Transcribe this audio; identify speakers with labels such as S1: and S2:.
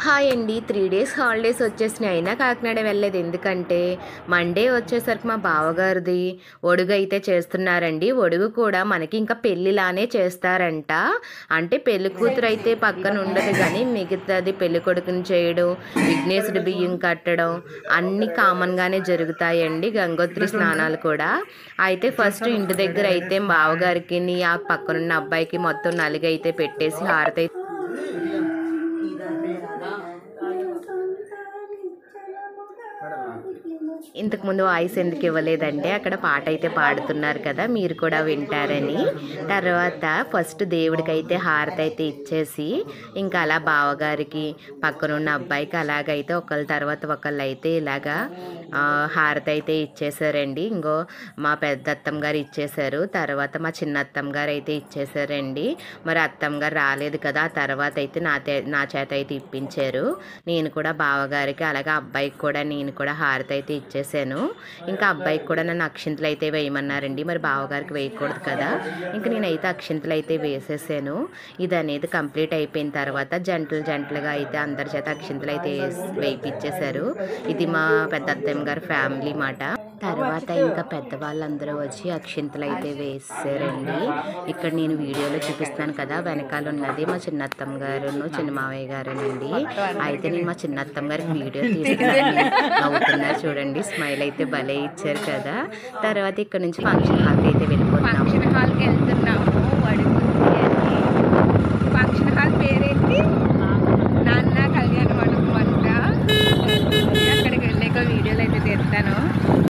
S1: Hi అండి. 3 days holidays వచ్చేసినాయి. అయినా కాకినాడ వెళ్ళలేదు. ఎందుకంటే మండే వచ్చేసరికి మా బావగారిది ఒడుగు అయితే చేస్తున్నారండి. ఒడుగు కూడా మనకి ఇంకా పెళ్ళిలానే చేస్తారంట. అంటే పెళ్లి కూతురు అయితే పక్కన ఉండదు కానీ మిగతాది పెళ్లి కొడుకుని చేయడం, విఘ్నేశుడి బియ్యం కట్టడం అన్నీ కామన్గానే జరుగుతాయండి. గంగోత్రి స్నానాలు కూడా. అయితే ఫస్ట్ ఇంటి దగ్గర అయితే బావగారికి ఆ పక్కనున్న అబ్బాయికి మొత్తం నలుగైతే పెట్టేసి హారతి ఇంతకుముందు వాయిస్ ఎందుకు ఇవ్వలేదంటే అక్కడ పాట అయితే పాడుతున్నారు కదా, మీరు కూడా వింటారని. తర్వాత ఫస్ట్ దేవుడికైతే హారతి అయితే ఇచ్చేసి ఇంకా అలా బావగారికి పక్కనున్న అబ్బాయికి అలాగైతే ఒకళ్ళ తర్వాత ఒకళ్ళు అయితే ఇలాగా హారతి అయితే ఇచ్చేసారండి. ఇంకో మా పెద్ద అత్తమ్మ గారు ఇచ్చేసారు, తర్వాత మా చిన్న అత్తమ్మ గారు అయితే ఇచ్చేసారండి. మరి అత్తమ్మ గారు రాలేదు కదా, ఆ తర్వాత అయితే నా చేత అయితే ఇప్పించారు. నేను కూడా బావగారికి అలాగే అబ్బాయికి కూడా నేను కూడా హారతి అయితే ఇచ్చేసాను. ఇంకా అబ్బాయికి కూడా నన్ను అక్షింతలు అయితే వేయమన్నారండి. మరి బావగారికి వేయకూడదు కదా, ఇంకా నేనైతే అక్షింతలు అయితే వేసేసాను. ఇది అనేది కంప్లీట్ అయిపోయిన తర్వాత జంటలుగా అయితే అందరి చేత అక్షింతలు అయితే వేయిపించేశారు. ఇది మా పెద్ద అత్తమ్మ గారి ఫ్యామిలీ మాట. తర్వాత ఇంకా పెద్దవాళ్ళందరూ వచ్చి అక్షింతలు అయితే వేసారండి. ఇక్కడ నేను వీడియోలో చూపిస్తున్నాను కదా, వెనకాల ఉన్నది మా చిన్నత్తమ్మ గారును చిన్న మావయ్య గారునండి. అయితే నేను మా చిన్నత్తమ్మ గారికి వీడియో తీసుకున్నాను, నవ్వుతున్నారు చూడండి, స్మైల్ అయితే భలే ఇచ్చారు కదా. తర్వాత ఇక్కడ నుంచి ఫంక్షన్ హాల్కి అయితే వెళ్ళిపోతున్నాము.